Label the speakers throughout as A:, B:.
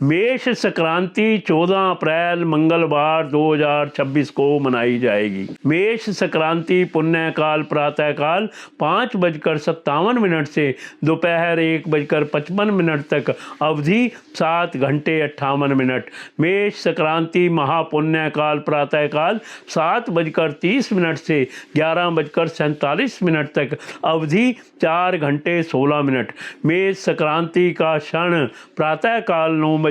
A: मेष संक्रांति 14 अप्रैल मंगलवार 2026 को मनाई जाएगी। मेष संक्रांति पुण्यकाल प्रातःकाल 5:57 से दोपहर 1:55 तक, अवधि 7 घंटे 58 मिनट। मेष संक्रांति महापुण्यकाल प्रातःकाल 7:30 से 11:47 तक, अवधि 4 घंटे 16 मिनट। मेष संक्रांति का क्षण प्रातःकाल 9:39।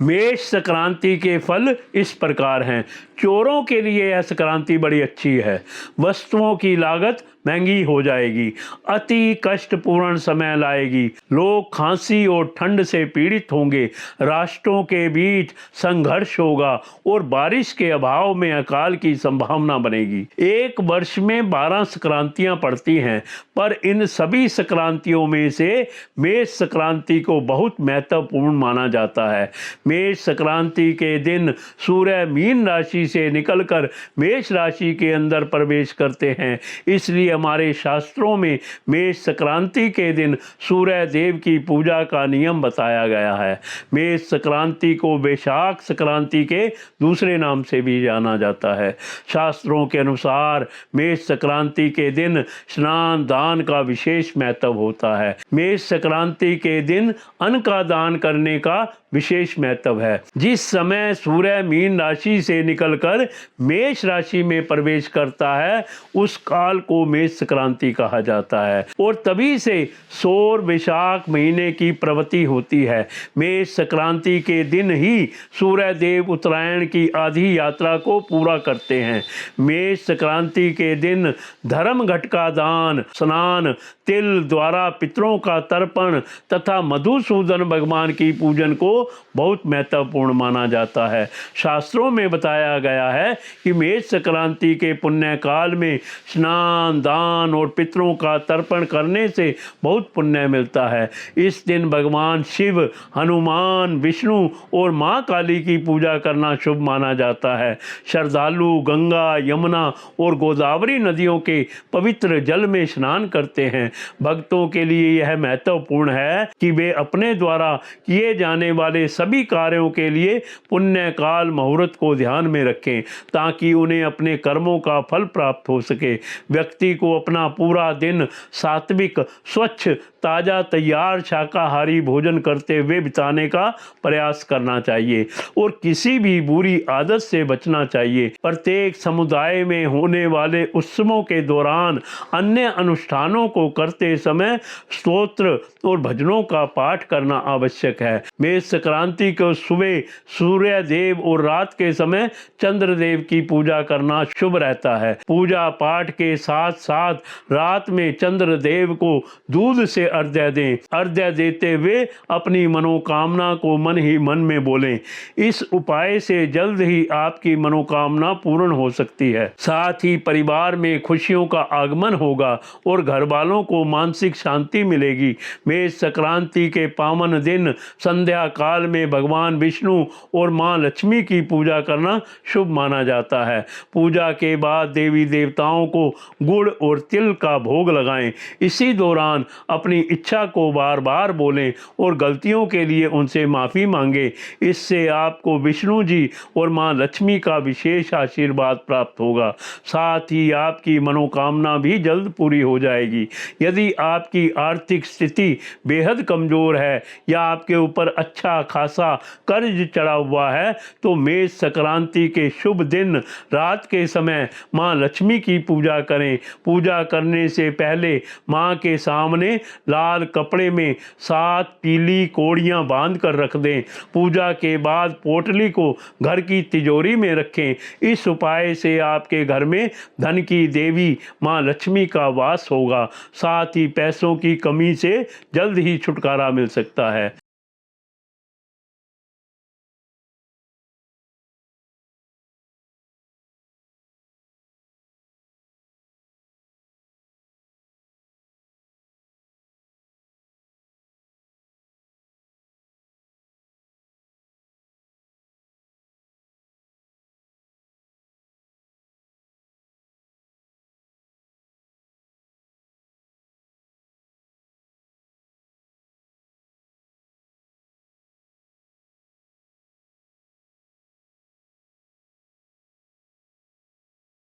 A: मेष संक्रांति के फल इस प्रकार हैं। चोरों के लिए यह संक्रांति बड़ी अच्छी है। वस्तुओं की लागत महंगी हो जाएगी। अति कष्टपूर्ण समय लाएगी। लोग खांसी और ठंड से पीड़ित होंगे। राष्ट्रों के बीच संघर्ष होगा और बारिश के अभाव में अकाल की संभावना बनेगी। एक वर्ष में 12 संक्रांतियां पड़ती हैं, पर इन सभी संक्रांतियों में से मेष संक्रांति को बहुत महत्वपूर्ण माना जाता है। मेष संक्रांति के दिन सूर्य मीन राशि से निकलकर मेष राशि के अंदर प्रवेश करते हैं। इसलिए हमारे शास्त्रों में मेष संक्रांति के दिन सूर्य देव की पूजा का नियम बताया गया है। मेष संक्रांति को वैशाख संक्रांति के दूसरे नाम से भी जाना जाता है। शास्त्रों के अनुसार मेष संक्रांति के दिन स्नान दान का विशेष महत्व होता है। मेष संक्रांति के दिन अन्न का दान करने का विशेष महत्व है। जिस समय सूर्य मीन राशि से निकलकर मेष राशि में प्रवेश करता है, उस काल को मेष संक्रांति कहा जाता है और तभी से सौर वैशाख महीने की प्रवृत्ति होती है। मेष संक्रांति के दिन ही सूर्य देव उत्तरायण की आधी यात्रा को पूरा करते हैं। मेष संक्रांति के दिन धर्म घट का दान, स्नान, तिल द्वारा पितरों का तर्पण तथा मधुसूदन भगवान की पूजन को बहुत महत्वपूर्ण माना जाता है। शास्त्रों में बताया गया है कि मेष संक्रांति के पुण्य काल में स्नान दान और पितरों का तर्पण करने से बहुत पुण्य मिलता है। इस दिन भगवान शिव, हनुमान, विष्णु और माँ काली की पूजा करना शुभ माना जाता है। श्रद्धालु गंगा, यमुना और गोदावरी नदियों के पवित्र जल में स्नान करते हैं। भक्तों के लिए यह महत्वपूर्ण है कि वे अपने द्वारा किए जाने वाले सभी कार्यों के लिए पुण्य काल मुहूर्त को ध्यान में रखें, ताकि उन्हें अपने कर्मों का फल प्राप्त हो सके। व्यक्ति को अपना पूरा दिन सात्विक, स्वच्छ, ताजा, तैयार शाकाहारी भोजन करते हुए बिताने का प्रयास करना चाहिए और किसी भी बुरी आदत से बचना चाहिए। प्रत्येक समुदाय में होने वाले उत्सवों के दौरान अन्य अनुष्ठानों को करते समय स्तोत्र और भजनों का पाठ करना आवश्यक है। मेष संक्रांति को सुबह सूर्य देव और रात के समय चंद्रदेव की पूजा करना शुभ रहता है। पूजा पाठ के साथ साथ रात में चंद्रदेव को दूध से अर्घ्य दें। अर्घ्य देते हुए अपनी मनोकामना को मन ही मन में बोलें। इस उपाय से जल्द ही आपकी मनोकामना पूर्ण हो सकती है। साथ ही परिवार में खुशियों का आगमन होगा और घर वालों को मानसिक शांति मिलेगी। मेष संक्रांति के पावन दिन संध्या काल में भगवान विष्णु और मां लक्ष्मी की पूजा करना शुभ माना जाता है। पूजा के बाद देवी देवताओं को गुड़ और तिल का भोग लगाएं। इसी दौरान अपनी इच्छा को बार बार बोलें और गलतियों के लिए उनसे माफ़ी मांगें। इससे आपको विष्णु जी और मां लक्ष्मी का विशेष आशीर्वाद प्राप्त होगा। साथ ही आपकी मनोकामना भी जल्द पूरी हो जाएगी। यदि आपकी आर्थिक स्थिति बेहद कमज़ोर है या आपके ऊपर अच्छा खासा कर्ज चढ़ा हुआ है, तो मेष संक्रांति के शुभ दिन रात के समय मां लक्ष्मी की पूजा करें। पूजा करने से पहले मां के सामने लाल कपड़े में 7 पीली कौड़ियां बांध कर रख दें। पूजा के बाद पोटली को घर की तिजोरी में रखें। इस उपाय से आपके घर में धन की देवी मां लक्ष्मी का वास होगा। साथ ही पैसों की कमी से जल्द ही छुटकारा मिल सकता है।